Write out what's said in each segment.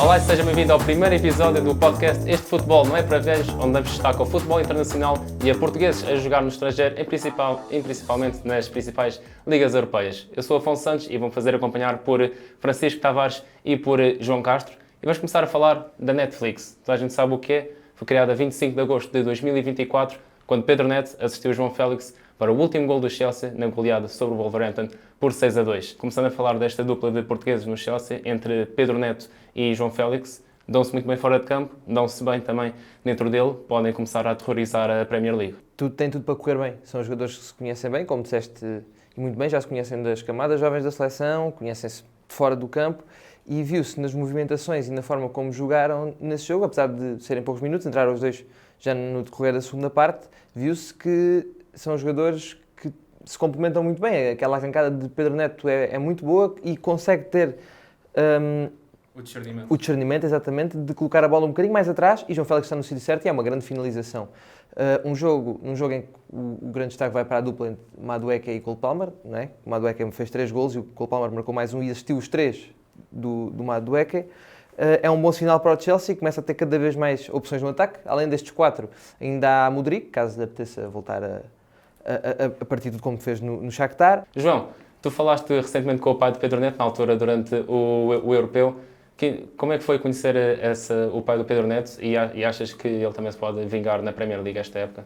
Olá e seja bem-vindo ao primeiro episódio do podcast Este Futebol Não É Para Velhos, onde damos destaque ao futebol internacional e a portugueses a jogar no estrangeiro, principalmente nas principais ligas europeias. Eu sou Afonso Santos e vou-me fazer acompanhar por Francisco Tavares e por João Castro. E vamos começar a falar da Netflix. Toda a gente sabe o que é. Foi criada a 25 de agosto de 2024, quando Pedro Neto assistiu João Félix para o último gol do Chelsea na goleada sobre o Wolverhampton por 6-2. Começando a falar desta dupla de portugueses no Chelsea, entre Pedro Neto e João Félix, dão-se muito bem fora de campo, dão-se bem também dentro dele, podem começar a aterrorizar a Premier League. Tem tudo para correr bem. São jogadores que se conhecem bem, como disseste, e muito bem, já se conhecem das camadas jovens da seleção, conhecem-se de fora do campo, e viu-se nas movimentações e na forma como jogaram nesse jogo, apesar de serem poucos minutos, entraram os dois já no decorrer da segunda parte, viu-se que são jogadores que se complementam muito bem. Aquela arrancada de Pedro Neto é muito boa e consegue ter o discernimento, exatamente, de colocar a bola um bocadinho mais atrás, e João Félix está no sítio certo e é uma grande finalização. Num jogo em que o grande destaque vai para a dupla entre Madueke e Cole Palmer, não é? O Madueke fez 3 golos e o Cole Palmer marcou mais um e assistiu os 3 do Madueke. É um bom sinal para o Chelsea, começa a ter cada vez mais opções no ataque. Além destes 4, ainda há Mudryk, caso lhe apeteça voltar a partir de como fez no Shakhtar. João, tu falaste recentemente com o pai de Pedro Neto, na altura, durante o Europeu. Como é que foi conhecer o pai do Pedro Neto e achas que ele também se pode vingar na Premier League esta época?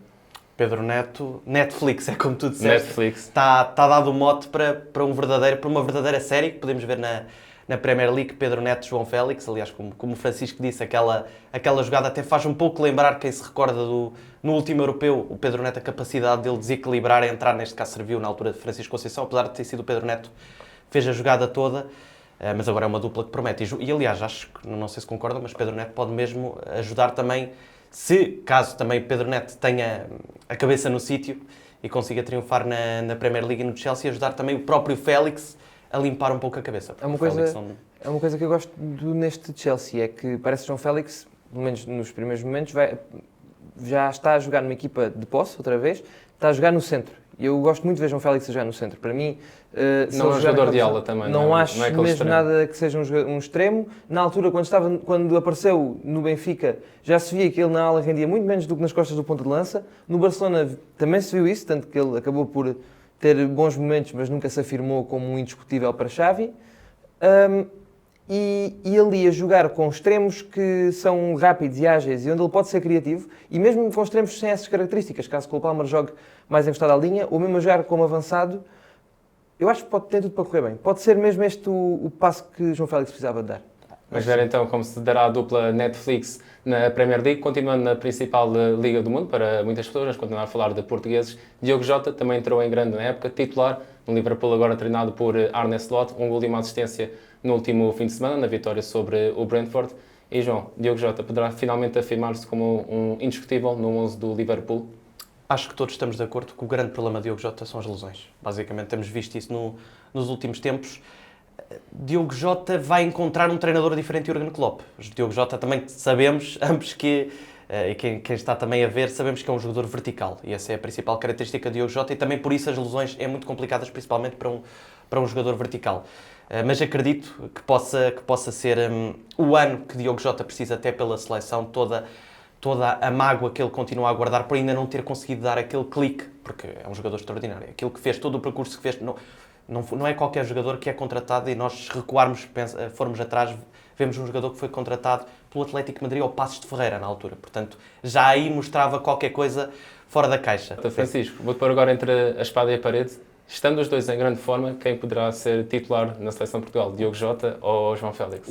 Pedro Neto, Netflix, é como tu disseste. Netflix. Está dado o mote para uma verdadeira série que podemos ver na Premier League. Pedro Neto, João Félix, aliás, como o Francisco disse, aquela jogada até faz um pouco lembrar quem se recorda no último Europeu, o Pedro Neto, a capacidade dele desequilibrar e entrar, neste caso serviu na altura de Francisco Conceição, apesar de ter sido o Pedro Neto que fez a jogada toda. Mas agora é uma dupla que promete. E aliás, acho que, não sei se concordam, mas Pedro Neto pode mesmo ajudar também, caso também Pedro Neto tenha a cabeça no sítio e consiga triunfar na Premier League e no Chelsea, ajudar também o próprio Félix a limpar um pouco a cabeça. É uma coisa que eu gosto neste Chelsea, é que parece que João Félix, pelo menos nos primeiros momentos, já está a jogar numa equipa de posse, outra vez, está a jogar no centro. E eu gosto muito de ver João Félix a jogar no centro. Para mim, não é um jogador de ala também. Não acho mesmo extremo. Nada que seja um extremo. Na altura, quando apareceu no Benfica, já se via que ele na ala rendia muito menos do que nas costas do ponta de lança. No Barcelona também se viu isso, tanto que ele acabou por ter bons momentos, mas nunca se afirmou como um indiscutível para Xavi. E ali a jogar com extremos que são rápidos e ágeis e onde ele pode ser criativo, e mesmo com extremos sem essas características, caso o Cole Palmer jogue mais encostado à linha, ou mesmo a jogar como avançado, eu acho que ter tudo para correr bem. Pode ser mesmo este o passo que João Félix precisava de dar. Vamos ver então como se dará a dupla Netflix na Premier League, continuando na principal liga do mundo para muitas pessoas, continuar a falar de portugueses. Diogo Jota também entrou em grande na época, titular no Liverpool, agora treinado por Arne Slot, um gol e uma assistência no último fim de semana, na vitória sobre o Brentford. E João, Diogo Jota poderá finalmente afirmar-se como um indiscutível no 11 do Liverpool? Acho que todos estamos de acordo que o grande problema de Diogo Jota são as lesões. Basicamente temos visto isso nos últimos tempos. Diogo Jota vai encontrar um treinador diferente de Jürgen Klopp. Diogo Jota também sabemos, ambos que, e quem está também a ver, sabemos que é um jogador vertical. E essa é a principal característica de Diogo Jota, e também por isso as lesões é muito complicadas, principalmente para um jogador vertical. Mas acredito que possa ser o ano que Diogo Jota precisa até pela seleção, toda a mágoa que ele continua a guardar por ainda não ter conseguido dar aquele clique, porque é um jogador extraordinário. Aquilo que fez, todo o percurso que fez, não é qualquer jogador que é contratado, e nós formos atrás, vemos um jogador que foi contratado pelo Atlético de Madrid ou Passos de Ferreira na altura. Portanto, já aí mostrava qualquer coisa fora da caixa. Francisco, vou-te pôr agora entre a espada e a parede. Estando os dois em grande forma, quem poderá ser titular na seleção de Portugal? Diogo Jota ou João Félix?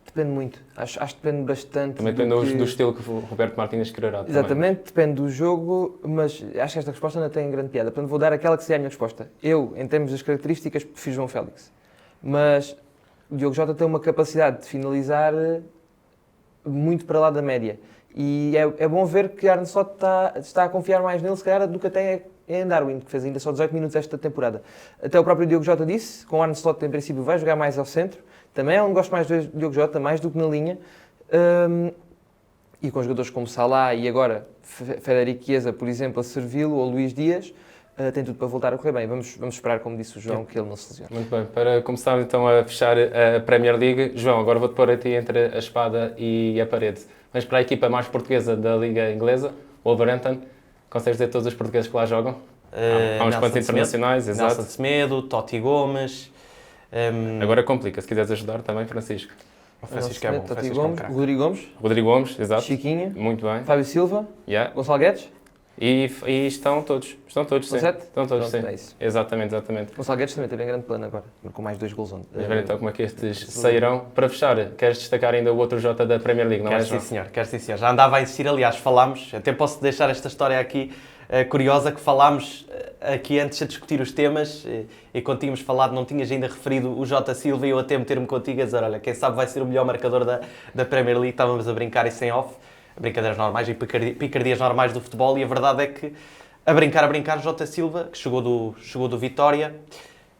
Depende muito. Acho que depende bastante. Também depende do estilo que o Roberto Martínez quererá. Exatamente, depende do jogo, mas acho que esta resposta ainda tem grande piada. Portanto, vou dar aquela que seria a minha resposta. Eu, em termos das características, prefiro João Félix. Mas o Diogo Jota tem uma capacidade de finalizar muito para lá da média. E é bom ver que Arne Slot está a confiar mais nele, se calhar, do que até em Darwin, que fez ainda só 18 minutos esta temporada. Até o próprio Diogo Jota disse, com Arne Slot em princípio vai jogar mais ao centro. Também é onde gosto mais do Diogo Jota, mais do que na linha. E com jogadores como Salah e agora Federico Chiesa, por exemplo, a servi-lo, ou Luís Dias, tem tudo para voltar a correr bem. Vamos esperar, como disse o João, que ele não se lesione. Muito bem, para começar então a fechar a Premier League, João, agora vou-te pôr a ti entre a espada e a parede. Vamos para a equipa mais portuguesa da Liga Inglesa, Wolverhampton. Consegues dizer todos os portugueses que lá jogam? Há uns quantos internacionais, exato. Nelson Semedo, Totti Gomes. Agora complica, se quiseres ajudar também, Francisco. O Francisco é bom. Totti Francisco é um Gomes, craque. Rodrigo Gomes, Rodrigo Gomes, exato. Chiquinho, Muito bem. Fábio Silva, Yeah. Gonçalo Guedes. E estão todos, sim. Sete? Estão todos, Pronto, sim. é isso. Exatamente. Gonçalo Guedes também teve em grande plano agora, com mais 2 gols ontem. Vamos ver então como é que estes sairão. Para fechar, queres destacar ainda o outro Jota da Premier League, não é, Quero sim, João? senhor. Quero sim, senhor. Já andava a insistir, aliás, falámos, até posso deixar esta história aqui curiosa, que falámos aqui antes a discutir os temas e quando tínhamos falado não tinhas ainda referido o Jota Silva e eu até meter-me contigo a dizer, olha, quem sabe vai ser o melhor marcador da Premier League. Estávamos a brincar isso em off, brincadeiras normais e picardias normais do futebol, e a verdade é que a brincar, Jota Silva, que chegou do Vitória,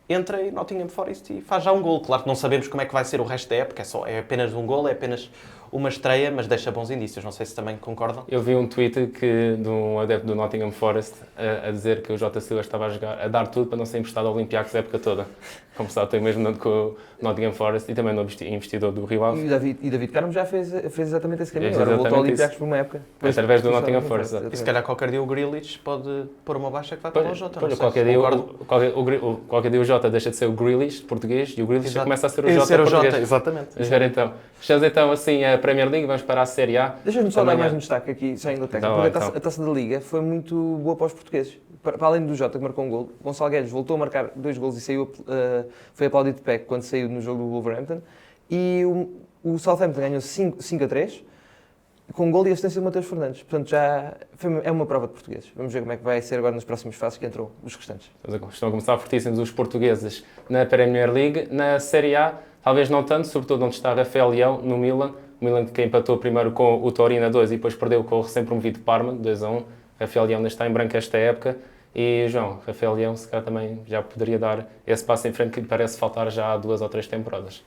entra em Nottingham Forest e faz já um gol. Claro que não sabemos como é que vai ser o resto da época, é apenas um gol, é apenas uma estreia, mas deixa bons indícios. Não sei se também concordam. Eu vi um tweet de um adepto do Nottingham Forest a dizer que o Jota Silva estava a dar tudo para não ser emprestado ao Olympiacos a época toda. Como está, tem mesmo com o Nottingham Forest e também no investidor do Rio Ave. E David Carmo já fez exatamente esse caminho. Fez Agora voltou ao exatamente Olympiacos isso. por uma época. Através do Nottingham Forest. E se calhar qualquer dia o Grealish pode pôr uma baixa que vai para o Jota. Não sei Qualquer se dia, concordam. qualquer dia o Jota deixa de ser o Grealish português e o Grealish já Exato. começa a ser o E Jota ser o português. Jota, exatamente. Vamos ver então. Fechamos então assim a Premier League, vamos para a Série A. Deixa-me só dar Amanhã. mais um destaque aqui, já em Inglaterra, Então, porque então. a taça da Liga foi muito boa para os portugueses. Para além do Jota, que marcou um gol, Gonçalo Guedes voltou a marcar 2 gols e foi aplaudido de pé quando saiu no jogo do Wolverhampton. E o Southampton ganhou 5-3, com um gol e assistência de Mateus Fernandes. Portanto, é uma prova de portugueses. Vamos ver como é que vai ser agora nas próximas fases que entram os restantes. Estão a começar fortíssimos os portugueses na Premier League. Na Série A, talvez não tanto, sobretudo onde está Rafael Leão, no Milan. O Milan que empatou primeiro com o Torino a 2 e depois perdeu com o recém-promovido Parma, 2-1. Rafael Leão ainda está em branco esta época. E, João, Rafael Leão se calhar também já poderia dar esse passo em frente que lhe parece faltar já há 2 ou 3 temporadas.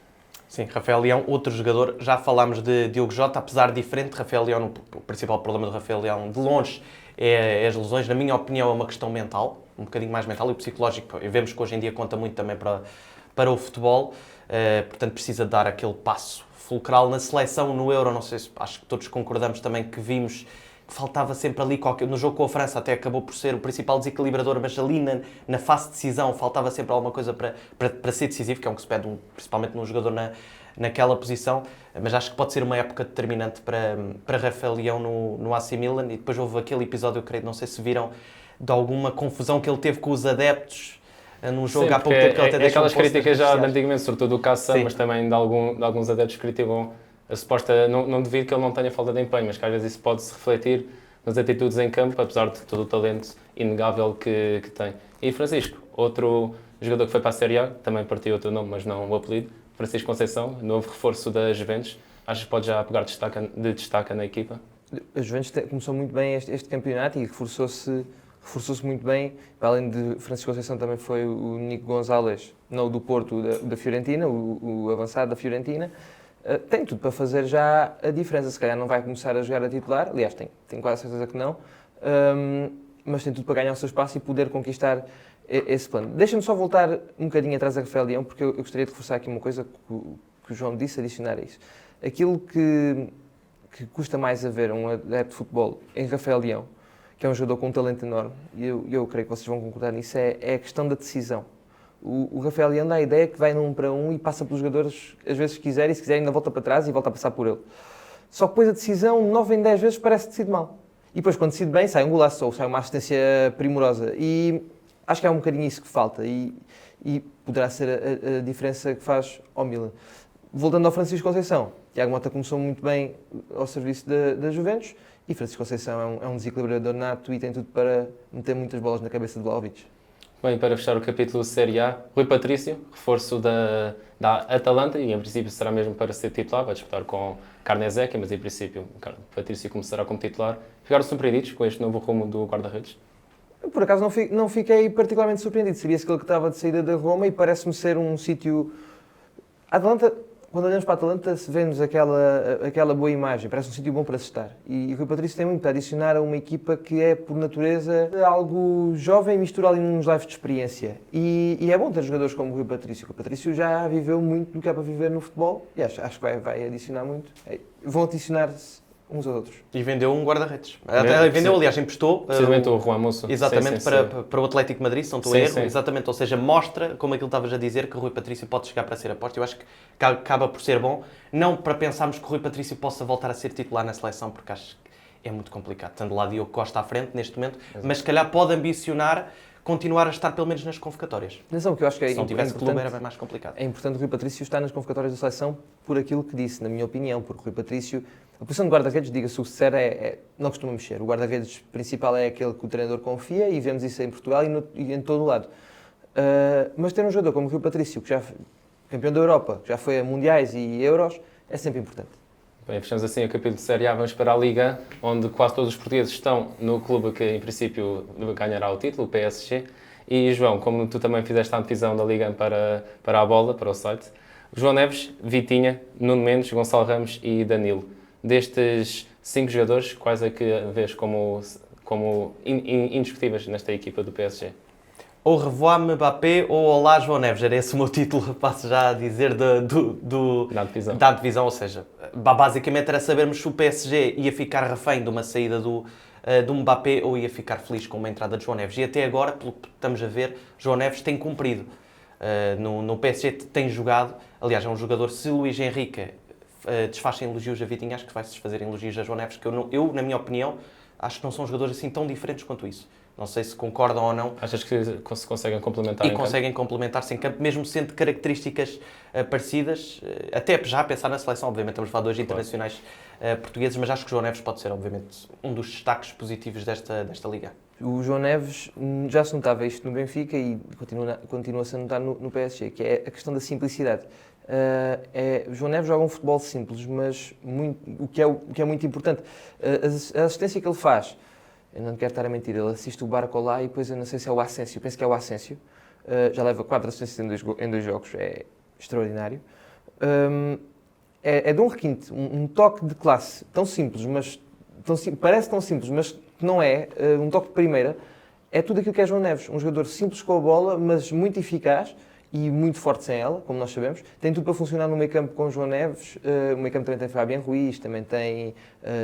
Sim, Rafael Leão, outro jogador. Já falámos de Diogo Jota, apesar de diferente. Rafael Leão, o principal problema do Rafael Leão, de longe, é as lesões. Na minha opinião, é uma questão mental, um bocadinho mais mental e psicológico. E vemos que hoje em dia conta muito também para o futebol. Portanto, precisa dar aquele passo fulcral na seleção, no Euro. Não sei se acho que todos concordamos também que vimos que faltava sempre ali, no jogo com a França até acabou por ser o principal desequilibrador, mas ali na fase de decisão faltava sempre alguma coisa para ser decisivo, que é o que se pede principalmente num jogador naquela posição, mas acho que pode ser uma época determinante para Rafael Leão no AC Milan. E depois houve aquele episódio, eu creio, não sei se viram, de alguma confusão que ele teve com os adeptos num jogo Sim, há pouco tempo, que ele até deixou aquelas um post críticas nas já de redes sociais. antigamente, sobretudo do Caça, Sim. mas também de alguns adeptos que criticam a suposta, não devido que ele não tenha falta de empenho, mas que às vezes isso pode-se refletir nas atitudes em campo, apesar de todo o talento inegável que tem. E Francisco, outro jogador que foi para a Série A, também partiu outro nome, mas não o apelido, Francisco Conceição, novo reforço da Juventus. Achas que pode já pegar destaca na equipa? A Juventus começou muito bem este campeonato e reforçou-se muito bem. Para além de Francisco Conceição, também foi o Nico Gonzalez, não o do Porto, da Fiorentina, o avançado da Fiorentina. Tem tudo para fazer já a diferença. Se calhar não vai começar a jogar a titular, aliás, tenho quase certeza que não, mas tem tudo para ganhar o seu espaço e poder conquistar esse plano. Deixa-me só voltar um bocadinho atrás a Rafael Leão, porque eu gostaria de reforçar aqui uma coisa que o João disse, adicionar a isso. Aquilo que custa mais a ver um adepto de futebol em Rafael Leão, que é um jogador com um talento enorme, e eu creio que vocês vão concordar nisso, é a questão da decisão. O Rafael Leão dá a ideia que vai num para um e passa pelos jogadores, às vezes se quiser, e se quiser ainda volta para trás e volta a passar por ele. Só que depois a decisão, 9 em 10 vezes, parece que decide mal. E depois, quando decide bem, sai um golaço ou sai uma assistência primorosa. E acho que é um bocadinho isso que falta e poderá ser a diferença que faz ao Milan. Voltando ao Francisco Conceição, Tiago Mota começou muito bem ao serviço da Juventus e Francisco Conceição é um desequilibrador nato e tem tudo para meter muitas bolas na cabeça de Vlahovic. Bem, para fechar o capítulo Série A, Rui Patrício, reforço da Atalanta, e em princípio será mesmo para ser titular, vai disputar com Carne Zecchi, mas em princípio Patrício começará como titular. Ficaram surpreendidos com este novo rumo do guarda-redes? Por acaso não fiquei particularmente surpreendido. Sabia-se que ele estava de saída da Roma e parece-me ser um sítio... A Atalanta quando olhamos para a Atalanta, se vemos aquela boa imagem, parece um sítio bom para se estar. E o Rui Patrício tem muito a adicionar a uma equipa que é, por natureza, algo jovem e mistura ali uns lives de experiência. E é bom ter jogadores como o Rui Patrício. O Rui Patrício já viveu muito do que é para viver no futebol e acho que vai adicionar muito. Vão adicionar-se uns aos outros. E vendeu um guarda-redes. Aliás, emprestou. Precisamente o Juan Musso. Exatamente, para o Atlético de Madrid, se não estou a erro. Sim. Exatamente, ou seja, mostra, como aquilo estavas a dizer, que o Rui Patrício pode chegar para ser aposta. Eu acho que acaba por ser bom. Não para pensarmos que o Rui Patrício possa voltar a ser titular na seleção, porque acho que é muito complicado. Tendo lá Diogo Costa à frente, neste momento. Exato. Mas se calhar pode ambicionar continuar a estar pelo menos nas convocatórias. Atenção, que eu acho que Se não tivesse clube era bem mais complicado. É importante o Rui Patrício estar nas convocatórias da seleção por aquilo que disse, na minha opinião, porque o Rui Patrício, a posição de guarda-redes, diga-se o sincero, não costuma mexer. O guarda-redes principal é aquele que o treinador confia e vemos isso em Portugal e em todo o lado. Mas ter um jogador como o Rui Patrício, que já foi campeão da Europa, que já foi a Mundiais e Euros, é sempre importante. Bem, fechamos assim o capítulo de Série A, vamos para a Liga, onde quase todos os portugueses estão no clube que, em princípio, ganhará o título, o PSG. E, João, como tu também fizeste a antevisão da Liga para a bola, para o site, João Neves, Vitinha, Nuno Mendes, Gonçalo Ramos e Danilo. Destes 5 jogadores, quais é que vês como indiscutíveis nesta equipa do PSG? Ou Revoar Mbappé ou Olá João Neves. Era esse o meu título, passo já a dizer, da divisão. Ou seja, basicamente era sabermos se o PSG ia ficar refém de uma saída do Mbappé ou ia ficar feliz com uma entrada de João Neves. E até agora, pelo que estamos a ver, João Neves tem cumprido. No PSG tem jogado. Aliás, é um jogador, se Luís Henrique desfaz em elogios a Vitinha, acho que vai-se desfazer em elogios a João Neves, que eu, na minha opinião, acho que não são jogadores assim tão diferentes quanto isso. Não sei se concordam ou não. Achas que se conseguem complementar E conseguem complementar-se em campo, mesmo sendo características parecidas, até já a pensar na seleção, obviamente estamos a falar de dois internacionais portugueses, mas acho que o João Neves pode ser, obviamente, um dos destaques positivos desta Liga. O João Neves, já se notava isto no Benfica e continua-se a notar no PSG, que é a questão da simplicidade. O João Neves joga um futebol simples, mas o que é muito importante. A assistência que ele faz, eu não quero estar a mentir, ele assiste o Barcola e depois eu não sei se é o Asensio, penso que é o Asensio, já leva 4 assistências em dois jogos, é extraordinário. É de um requinte, um toque de classe, tão simples, mas parece tão simples, mas não é, um toque de primeira, é tudo aquilo que é João Neves, um jogador simples com a bola, mas muito eficaz e muito forte sem ela, como nós sabemos. Tem tudo para funcionar no meio-campo com João Neves. O meio-campo também tem Fabián Ruiz, também tem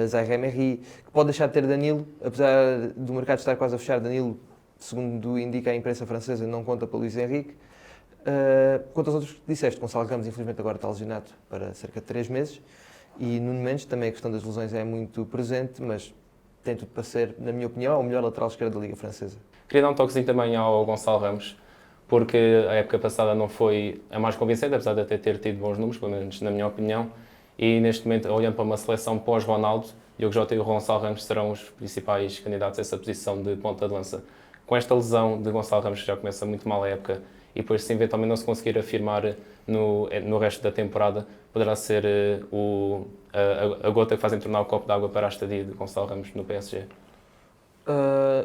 Zaire Emery, que pode deixar de ter Danilo, apesar do mercado estar quase a fechar. Danilo, segundo indica a imprensa francesa, não conta para Luís Henrique. Quanto aos outros que disseste, Gonçalo Ramos, infelizmente, agora está lesionado para cerca de 3 meses. E Nuno Mendes, também a questão das lesões é muito presente, mas tem tudo para ser, na minha opinião, o melhor lateral esquerdo da Liga Francesa. Queria dar um toquezinho também ao Gonçalo Ramos, porque a época passada não foi a mais convincente, apesar de até ter tido bons números, pelo menos na minha opinião. E neste momento, olhando para uma seleção pós-Ronaldo, Diogo Jota e o Gonçalo Ramos serão os principais candidatos a essa posição de ponta de lança. Com esta lesão de Gonçalo Ramos, que já começa muito mal a época, e depois se eventualmente não se conseguir afirmar no resto da temporada, poderá ser a gota que faz entornar o copo de água para a estadia de Gonçalo Ramos no PSG.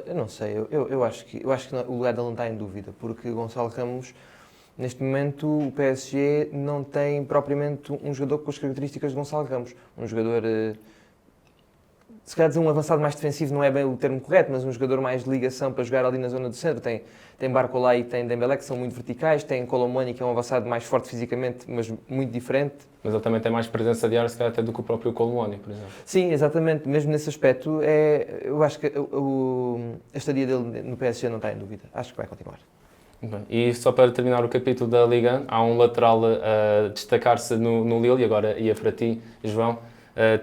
Eu não sei, eu acho que o lugar dele não está em dúvida, porque Gonçalo Ramos, neste momento, o PSG não tem propriamente um jogador com as características de Gonçalo Ramos. Um jogador, se calhar dizer um avançado mais defensivo não é bem o termo correto, mas um jogador mais de ligação para jogar ali na zona do centro. Tem Barcola e tem Dembélé, que são muito verticais, tem Colomani, que é um avançado mais forte fisicamente, mas muito diferente. Mas ele também tem mais presença de área, se calhar até do que o próprio Colomani, por exemplo. Sim, exatamente. Mesmo nesse aspecto, eu acho que a estadia dele no PSG não está em dúvida. Acho que vai continuar. Bem, e só para terminar o capítulo da Liga, há um lateral a destacar-se no Lille, e agora ia para ti, João.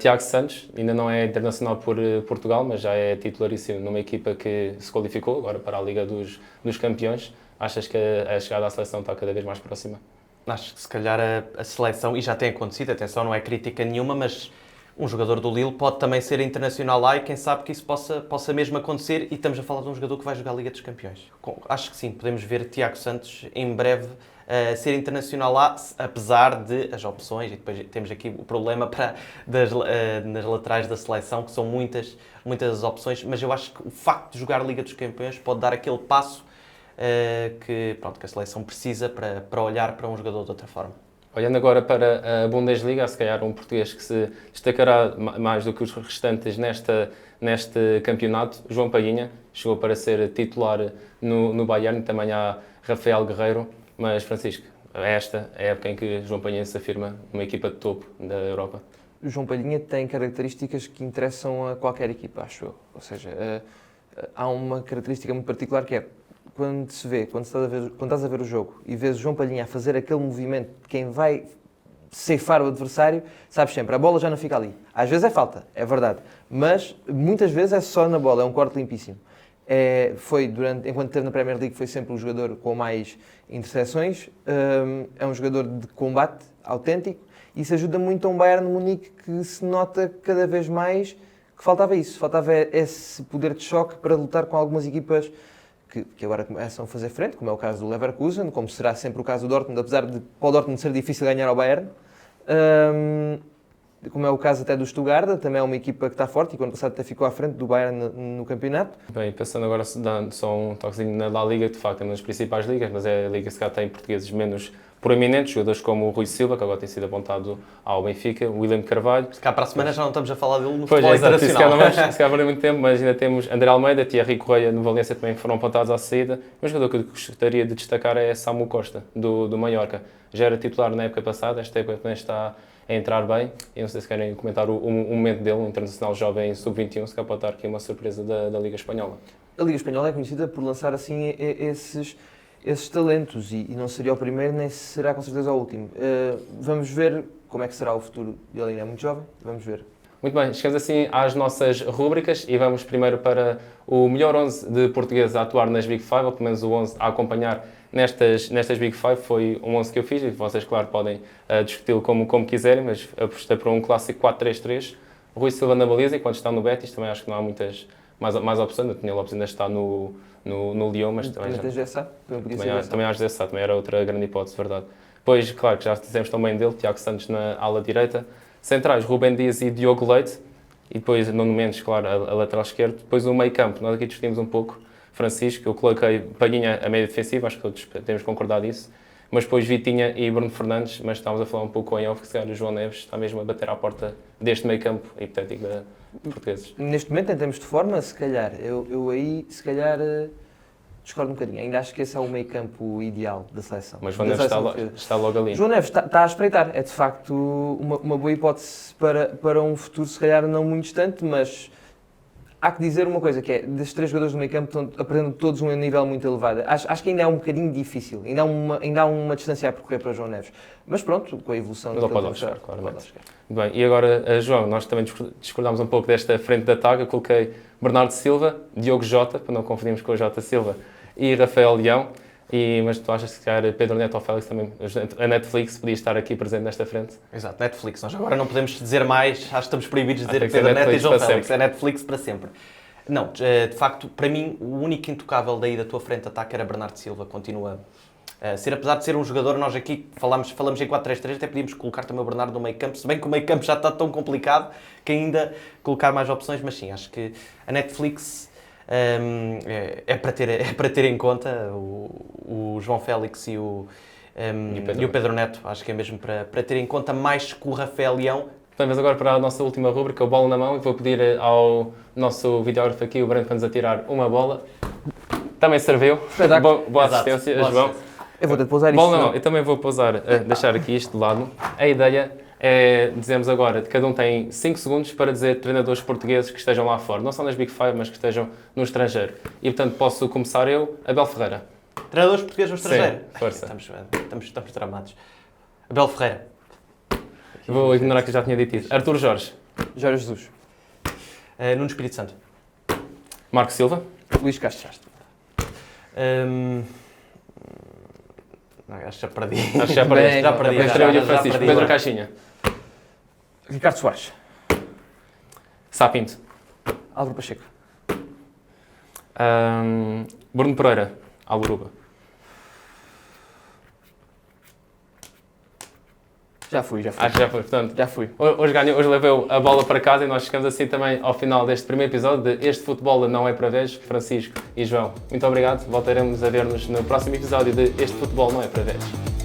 Tiago Santos, ainda não é internacional por Portugal, mas já é titularíssimo numa equipa que se qualificou agora para a Liga dos Campeões. Achas que a chegada à seleção está cada vez mais próxima? Acho que se calhar a seleção, e já tem acontecido, atenção, não é crítica nenhuma, mas um jogador do Lille pode também ser internacional lá e quem sabe que isso possa mesmo acontecer, e estamos a falar de um jogador que vai jogar a Liga dos Campeões. Acho que sim, podemos ver Tiago Santos em breve ser internacional lá, apesar de as opções, e depois temos aqui o problema nas laterais da seleção, que são muitas as opções, mas eu acho que o facto de jogar a Liga dos Campeões pode dar aquele passo que a seleção precisa para olhar para um jogador de outra forma. Olhando agora para a Bundesliga, há se calhar um português que se destacará mais do que os restantes neste campeonato, João Palhinha, chegou para ser titular no Bayern, também há Rafael Guerreiro, mas Francisco, esta é a época em que João Palhinha se afirma numa equipa de topo da Europa. O João Palhinha tem características que interessam a qualquer equipa, acho eu. Ou seja, há uma característica muito particular que é quando estás a ver o jogo e vês o João Palhinha a fazer aquele movimento de quem vai ceifar o adversário, sabes sempre, a bola já não fica ali. Às vezes é falta, é verdade, mas muitas vezes é só na bola, é um corte limpíssimo. Enquanto esteve na Premier League, foi sempre o jogador com mais interseções, é um jogador de combate autêntico. Isso ajuda muito a um Bayern de Munique que se nota cada vez mais que faltava isso. Faltava esse poder de choque para lutar com algumas equipas que agora começam a fazer frente, como é o caso do Leverkusen, como será sempre o caso do Dortmund, apesar de para o Dortmund ser difícil ganhar ao Bayern. Como é o caso até do Stuttgart, também é uma equipa que está forte e que ano passado até ficou à frente do Bayern no campeonato. Bem, pensando agora só um toquezinho na La Liga, de facto é uma das principais ligas, mas é a liga que se calhar tem portugueses menos proeminentes, jogadores como o Rui Silva, que agora tem sido apontado ao Benfica, o William Carvalho. Se cá para a semana já não estamos a falar dele no Pois, futebol exato, se calhar internacional. não vamos ver muito tempo, mas ainda temos André Almeida, Thierry Correia no Valência também foram apontados à saída. Um jogador que eu gostaria de destacar é Samu Costa, do Mallorca. Já era titular na época passada, esta época também está a entrar bem. E não sei se querem comentar o momento dele, um internacional jovem sub-21, se calhar pode estar aqui uma surpresa da Liga Espanhola. A Liga Espanhola é conhecida por lançar assim esses talentos e não seria o primeiro, nem será com certeza o último. Vamos ver como é que será o futuro dele, ainda é muito jovem, vamos ver. Muito bem, chegamos assim às nossas rúbricas e vamos primeiro para o melhor 11 de portugueses a atuar nas Big Five, ou pelo menos o 11 a acompanhar nestas Big Five. Foi um 11 que eu fiz e vocês, claro, podem discuti-lo como quiserem, mas apostei para um clássico 4-3-3. Rui Silva na baliza, enquanto está no Betis, também acho que não há muitas mais opções. O Daniel Lopes ainda está no Lyon, mas também também há José Sá, também era outra grande hipótese, verdade. Depois, claro, que já dissemos também dele, Tiago Santos na ala direita. Centrais, Rubem Dias e Diogo Leite. E depois, Nuno Mendes, claro, a lateral esquerdo. Depois o meio campo, nós aqui discutimos um pouco. Francisco, eu coloquei Palhinha a média defensiva, acho que todos temos concordado nisso. Mas depois Vitinha e Bruno Fernandes, mas estávamos a falar um pouco em off, que se calhar o João Neves está mesmo a bater à porta deste meio campo hipotético de portugueses. Neste momento, em termos de forma, se calhar, eu aí, se calhar, discordo um bocadinho. Ainda acho que esse é o meio campo ideal da seleção. Mas João Neves está logo ali. João Neves está a espreitar. É de facto uma boa hipótese para um futuro, se calhar não muito distante, mas há que dizer uma coisa, que é, destes três jogadores do meio campo apresentam todos um nível muito elevado. Acho que ainda é um bocadinho difícil, ainda há uma distância a percorrer para João Neves. Mas pronto, com a evolução... Mas ele pode chegar, claramente. Bem, e agora, João, nós também discordámos um pouco desta frente de ataque. Eu coloquei Bernardo Silva, Diogo Jota, para não confundirmos com o Jota Silva, e Rafael Leão. Mas tu achas que se calhar Pedro Neto ou Félix também, a Netflix podia estar aqui presente nesta frente? Exato, Netflix. Nós agora não podemos dizer mais, acho que estamos proibidos de dizer Pedro Neto e João Félix. Sempre. É Netflix para sempre. Não, de facto, para mim, o único intocável daí da tua frente de ataque era Bernardo Silva. Continua a ser, apesar de ser um jogador, nós aqui falamos em 4-3-3, até podíamos colocar também o Bernardo no meio campo, se bem que o meio campo já está tão complicado que ainda colocar mais opções, mas sim, acho que a Netflix é para ter em conta o João Félix e o Pedro Neto. Acho que é mesmo para ter em conta mais que o Rafael Leão. Vamos agora para a nossa última rúbrica, o Bola na Mão, e vou pedir ao nosso videógrafo aqui, o Brando, para nos atirar uma bola. Também serviu. Boa assistência, João. Eu vou ter de pousar isto. Bola na Mão, eu também vou deixar aqui isto de lado. A ideia é, dizemos agora, cada um tem 5 segundos para dizer treinadores portugueses que estejam lá fora. Não só nas Big Five, mas que estejam no estrangeiro. E, portanto, posso começar eu, Abel Ferreira. Treinadores portugueses no estrangeiro? Sim, força. Estamos tramados. Abel Ferreira. Vou ignorar que eu já tinha dito isso. Artur Jorge. Jorge Jesus. Nuno Espírito Santo. Marco Silva. Luís Castro. Acho que já perdi. Acho que já perdi. Já perdi. Estreia o Francisco. Pedro Caixinha. Ricardo Soares. Sapinto. Álvaro Pacheco. Bruno Pereira. Alboruba. Já fui. Acho que já foi, portanto. Já fui. Hoje ganhou, hoje levei a bola para casa e nós chegamos assim também ao final deste primeiro episódio de Este Futebol Não É Para Velhos. Francisco e João, muito obrigado. Voltaremos a ver-nos no próximo episódio de Este Futebol Não É Para Velhos.